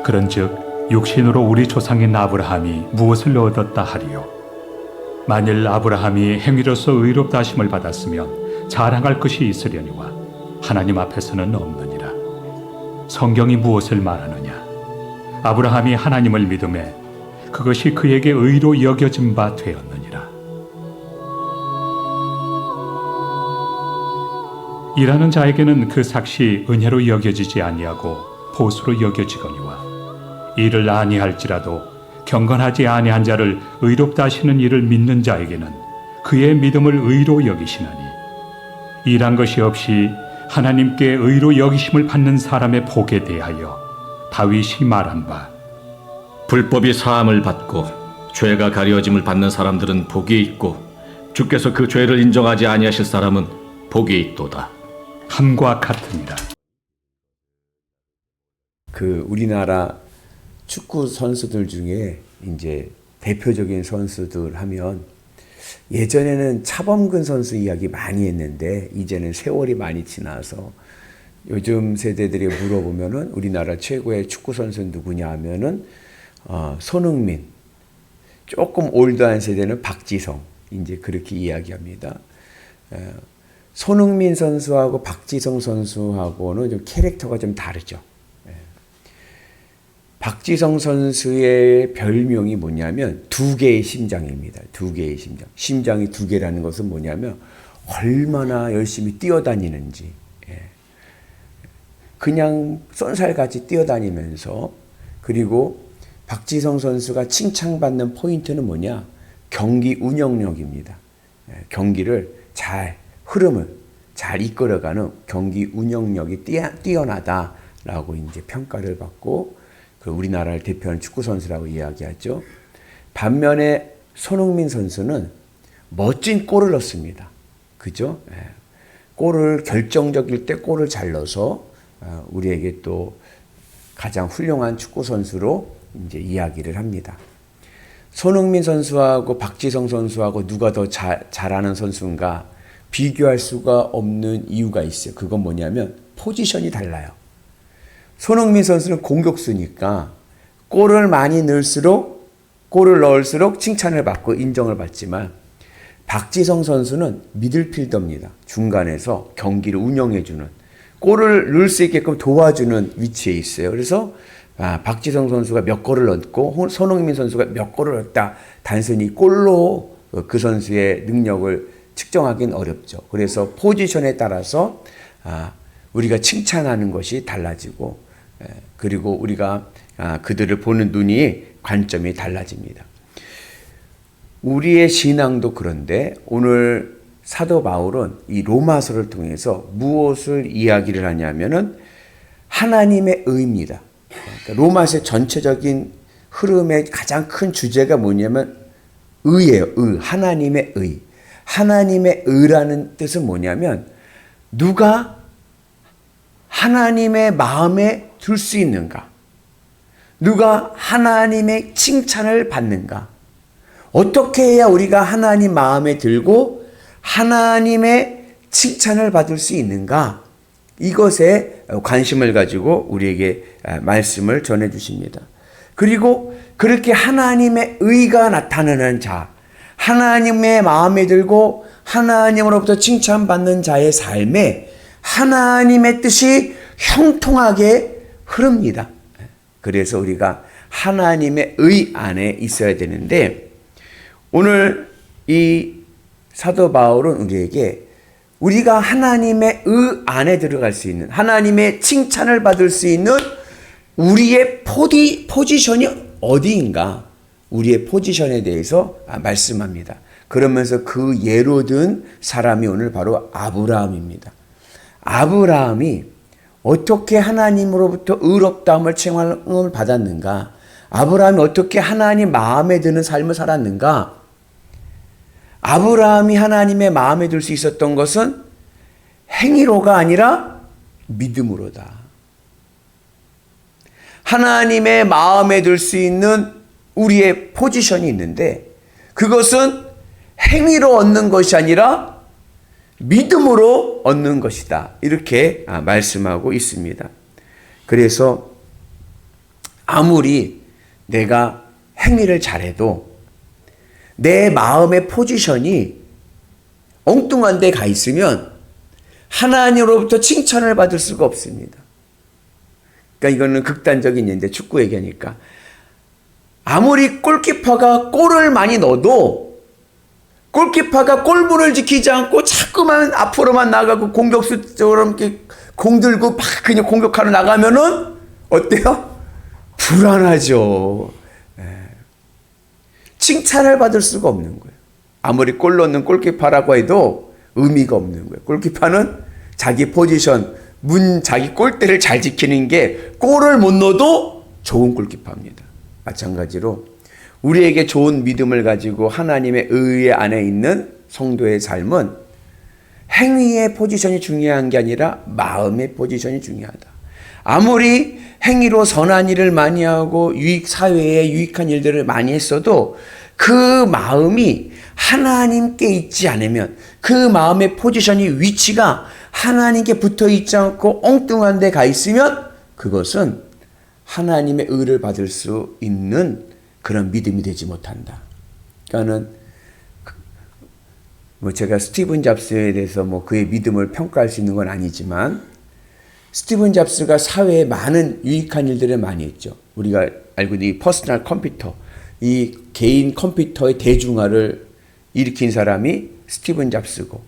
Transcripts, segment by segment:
그런즉 육신으로 우리 조상인 아브라함이 무엇을 얻었다 하리요? 만일 아브라함이 행위로서 의롭다 하심을 받았으면 자랑할 것이 있으려니와 하나님 앞에서는 없느니라. 성경이 무엇을 말하느냐? 아브라함이 하나님을 믿음에 그것이 그에게 의로 여겨진 바 되었느니라. 일하는 자에게는 그 삭시 은혜로 여겨지지 아니하고 보수로 여겨지거니와 일을 아니할지라도 경건하지 아니한 자를 의롭다 하시는 이를 믿는 자에게는 그의 믿음을 의로 여기시나니 일한 것이 없이 하나님께 의로 여기심을 받는 사람의 복에 대하여 다윗이 말한 바 불법이 사함을 받고 죄가 가려짐을 받는 사람들은 복이 있고 주께서 그 죄를 인정하지 아니하실 사람은 복이 있도다. 함과 같으니라. 그 우리나라 축구 선수들 중에 이제 대표적인 선수들 하면 예전에는 차범근 선수 이야기 많이 했는데 이제는 세월이 많이 지나서 요즘 세대들이 물어보면은 우리나라 최고의 축구 선수 누구냐 하면은 손흥민, 조금 올드한 세대는 박지성 이제 그렇게 이야기합니다. 손흥민 선수하고 박지성 선수하고는 좀 캐릭터가 좀 다르죠. 박지성 선수의 별명이 뭐냐면 두 개의 심장입니다. 두 개의 심장. 심장이 두 개라는 것은 뭐냐면 얼마나 열심히 뛰어다니는지. 그냥 쏜살같이 뛰어다니면서 그리고 박지성 선수가 칭찬받는 포인트는 뭐냐? 경기 운영력입니다. 경기를 흐름을 잘 이끌어가는 경기 운영력이 뛰어나다라고 이제 평가를 받고 우리나라를 대표하는 축구 선수라고 이야기하죠. 반면에 손흥민 선수는 멋진 골을 넣습니다. 그죠? 골을 결정적일 때 골을 잘 넣어서 우리에게 또 가장 훌륭한 축구 선수로 이제 이야기를 합니다. 손흥민 선수하고 박지성 선수하고 누가 더 잘하는 선수인가 비교할 수가 없는 이유가 있어요. 그건 뭐냐면 포지션이 달라요. 손흥민 선수는 공격수니까 골을 많이 넣을수록 칭찬을 받고 인정을 받지만 박지성 선수는 미들필더입니다. 중간에서 경기를 운영해주는 골을 넣을 수 있게끔 도와주는 위치에 있어요. 그래서 박지성 선수가 몇 골을 넣고 손흥민 선수가 몇 골을 넣었다. 단순히 골로 그 선수의 능력을 측정하기는 어렵죠. 그래서 포지션에 따라서 우리가 칭찬하는 것이 달라지고 그리고 우리가 그들을 보는 관점이 달라집니다. 우리의 신앙도 그런데 오늘 사도 바울은 이 로마서를 통해서 무엇을 이야기를 하냐면은 하나님의 의입니다. 그러니까 로마서의 전체적인 흐름의 가장 큰 주제가 뭐냐면 의예요. 하나님의 의. 하나님의 의라는 뜻은 뭐냐면 누가 하나님의 마음에 들 수 있는가? 누가 하나님의 칭찬을 받는가? 어떻게 해야 우리가 하나님 마음에 들고 하나님의 칭찬을 받을 수 있는가? 이것에 관심을 가지고 우리에게 말씀을 전해 주십니다. 그리고 그렇게 하나님의 의가 나타나는 자, 하나님의 마음에 들고 하나님으로부터 칭찬받는 자의 삶에 하나님의 뜻이 형통하게 흐릅니다. 그래서 우리가 하나님의 의 안에 있어야 되는데 오늘 이 사도 바울은 우리에게 우리가 하나님의 의 안에 들어갈 수 있는 하나님의 칭찬을 받을 수 있는 우리의 포지션이 어디인가 우리의 포지션에 대해서 말씀합니다. 그러면서 그 예로 든 사람이 오늘 바로 아브라함입니다. 아브라함이 어떻게 하나님으로부터 의롭다함을 칭함을 받았는가? 아브라함이 어떻게 하나님 마음에 드는 삶을 살았는가? 아브라함이 하나님의 마음에 들 수 있었던 것은 행위로가 아니라 믿음으로다. 하나님의 마음에 들 수 있는 우리의 포지션이 있는데 그것은 행위로 얻는 것이 아니라 믿음으로 얻는 것이다. 이렇게 말씀하고 있습니다. 그래서 아무리 내가 행위를 잘해도 내 마음의 포지션이 엉뚱한 데 가 있으면 하나님으로부터 칭찬을 받을 수가 없습니다. 그러니까 이거는 극단적인 예인데 축구 얘기하니까 아무리 골키퍼가 골을 많이 넣어도 골키퍼가 골문을 지키지 않고 자꾸만 앞으로만 나가고 공격수처럼 이렇게 공 들고 막 그냥 공격하러 나가면은 어때요? 불안하죠. 칭찬을 받을 수가 없는 거예요. 아무리 골 넣는 골키퍼라고 해도 의미가 없는 거예요. 골키퍼는 자기 포지션, 자기 골대를 잘 지키는 게 골을 못 넣어도 좋은 골키퍼입니다. 마찬가지로 우리에게 좋은 믿음을 가지고 하나님의 의의 안에 있는 성도의 삶은 행위의 포지션이 중요한 게 아니라 마음의 포지션이 중요하다. 아무리 행위로 선한 일을 많이 하고 사회에 유익한 일들을 많이 했어도 그 마음이 하나님께 있지 않으면, 그 마음의 포지션이, 위치가 하나님께 붙어 있지 않고 엉뚱한 데 가 있으면 그것은 하나님의 의를 받을 수 있는 그런 믿음이 되지 못한다. 그러니까는 제가 스티븐 잡스에 대해서 그의 믿음을 평가할 수 있는 건 아니지만, 스티븐 잡스가 사회에 많은 유익한 일들을 많이 했죠. 우리가 알고 있는 이 퍼스널 컴퓨터, 이 개인 컴퓨터의 대중화를 일으킨 사람이 스티븐 잡스고,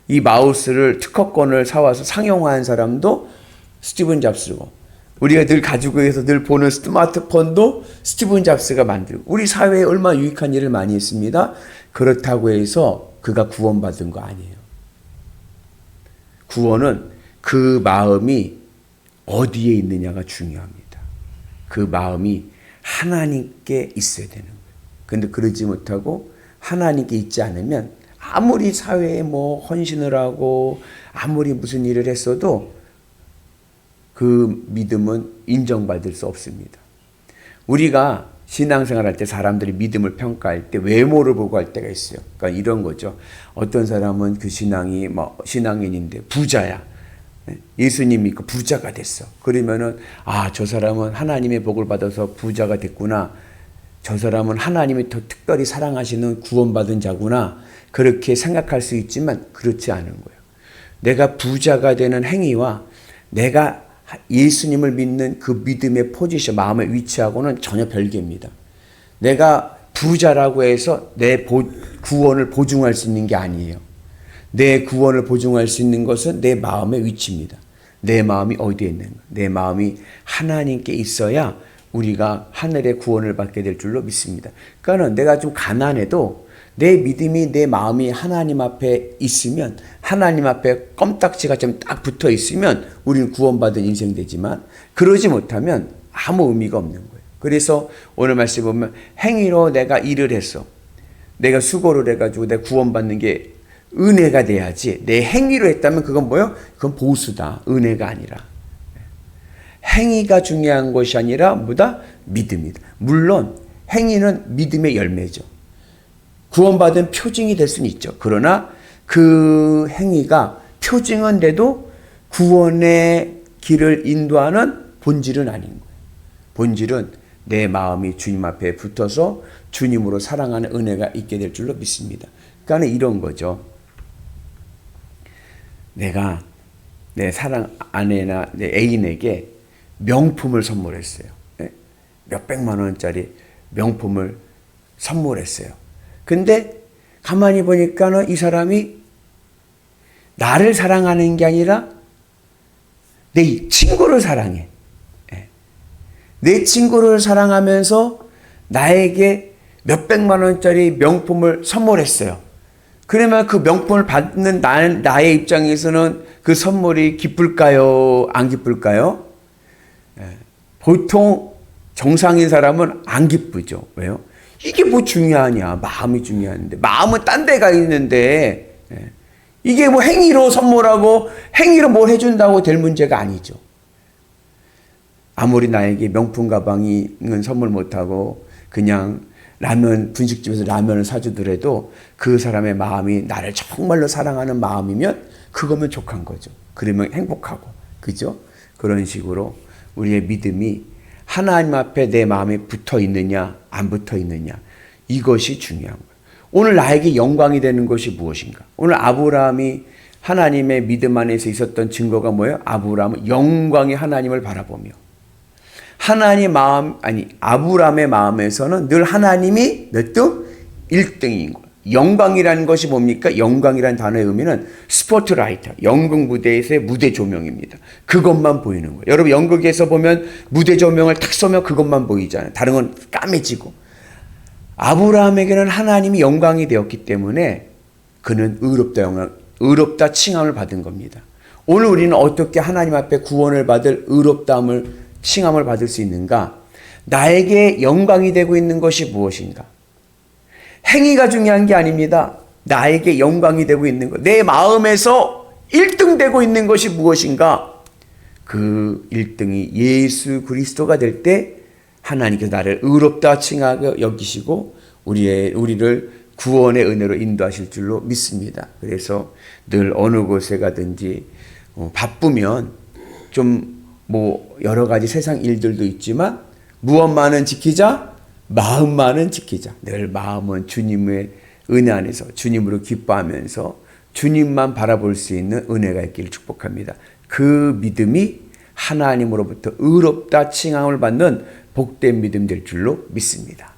이 마우스를 특허권을 사와서 상용화한 사람도 스티븐 잡스고, 우리가 늘 가지고 해서 늘 보는 스마트폰도 스티븐 잡스가 만들고, 우리 사회에 얼마나 유익한 일을 많이 했습니다. 그렇다고 해서 그가 구원받은 거 아니에요. 구원은 그 마음이 어디에 있느냐가 중요합니다. 그 마음이 하나님께 있어야 되는 거예요. 그런데 그러지 못하고 하나님께 있지 않으면 아무리 사회에 헌신을 하고 아무리 무슨 일을 했어도 그 믿음은 인정받을 수 없습니다. 우리가 신앙생활 할 때 사람들이 믿음을 평가할 때 외모를 보고 할 때가 있어요. 그러니까 이런 거죠. 어떤 사람은 그 신앙이 신앙인인데 부자야. 예수님 믿고 부자가 됐어. 그러면은 저 사람은 하나님의 복을 받아서 부자가 됐구나. 저 사람은 하나님이 더 특별히 사랑하시는 구원받은 자구나. 그렇게 생각할 수 있지만 그렇지 않은 거예요. 내가 부자가 되는 행위와 내가 예수님을 믿는 그 믿음의 포지션, 마음의 위치하고는 전혀 별개입니다. 내가 부자라고 해서 내 구원을 보증할 수 있는 게 아니에요. 내 구원을 보증할 수 있는 것은 내 마음의 위치입니다. 내 마음이 어디에 있는가? 내 마음이 하나님께 있어야 우리가 하늘의 구원을 받게 될 줄로 믿습니다. 그러니까 내가 좀 가난해도 내 믿음이, 내 마음이 하나님 앞에 있으면, 하나님 앞에 껌딱지가 좀 딱 붙어 있으면 우리는 구원받은 인생 되지만, 그러지 못하면 아무 의미가 없는 거예요. 그래서 오늘 말씀 보면 행위로 내가 일을 했어. 내가 수고를 해가지고 내가 구원받는 게 은혜가 돼야지. 내 행위로 했다면 그건 뭐예요? 그건 보수다. 은혜가 아니라. 행위가 중요한 것이 아니라 뭐다? 믿음이다. 물론 행위는 믿음의 열매죠. 구원받은 표징이 될 수는 있죠. 그러나 그 행위가 표징은 돼도 구원의 길을 인도하는 본질은 아닌 거예요. 본질은 내 마음이 주님 앞에 붙어서 주님으로 사랑하는 은혜가 있게 될 줄로 믿습니다. 그러니까 이런 거죠. 내가 내 사랑 아내나 내 애인에게 명품을 선물했어요. 몇백만 원짜리 명품을 선물했어요. 근데 가만히 보니까는 이 사람이 나를 사랑하는 게 아니라 내 친구를 사랑해. 내 친구를 사랑하면서 나에게 몇백만 원짜리 명품을 선물했어요. 그러면 그 명품을 받는 나의 입장에서는 그 선물이 기쁠까요? 안 기쁠까요? 보통 정상인 사람은 안 기쁘죠. 왜요? 이게 뭐 중요하냐? 마음이 중요한데. 마음은 딴 데가 있는데, 이게 뭐 행위로 선물하고 행위로 뭘 해준다고 될 문제가 아니죠. 아무리 나에게 명품 가방은 선물 못하고 그냥 분식집에서 라면을 사주더라도 그 사람의 마음이 나를 정말로 사랑하는 마음이면 그거면 족한 거죠. 그러면 행복하고. 그죠? 그런 식으로 우리의 믿음이 하나님 앞에 내 마음이 붙어 있느냐 안 붙어 있느냐, 이것이 중요한 거예요. 오늘 나에게 영광이 되는 것이 무엇인가? 오늘 아브라함이 하나님의 믿음 안에서 있었던 증거가 뭐예요? 아브라함은 영광의 하나님을 바라보며, 아브라함의 마음에서는 늘 하나님이 몇 등? 1등인 거예요. 영광이라는 것이 뭡니까? 영광이라는 단어의 의미는 스포트라이트, 연극 무대에서의 무대 조명입니다. 그것만 보이는 거예요. 여러분 연극에서 보면 무대 조명을 탁 쏘면 그것만 보이잖아요. 다른 건 까매지고. 아브라함에게는 하나님이 영광이 되었기 때문에 그는 의롭다 칭함을 받은 겁니다. 오늘 우리는 어떻게 하나님 앞에 구원을 받을 의롭다함을 칭함을 받을 수 있는가? 나에게 영광이 되고 있는 것이 무엇인가? 행위가 중요한 게 아닙니다. 나에게 영광이 되고 있는 것, 내 마음에서 1등 되고 있는 것이 무엇인가? 그 1등이 예수 그리스도가 될 때 하나님께서 나를 의롭다 칭하게 여기시고 우리를 구원의 은혜로 인도하실 줄로 믿습니다. 그래서 늘 어느 곳에 가든지 바쁘면 좀 여러 가지 세상 일들도 있지만 무엇만은 지키자? 마음만은 지키자. 늘 마음은 주님의 은혜 안에서 주님으로 기뻐하면서 주님만 바라볼 수 있는 은혜가 있기를 축복합니다. 그 믿음이 하나님으로부터 의롭다 칭함을 받는 복된 믿음 될 줄로 믿습니다.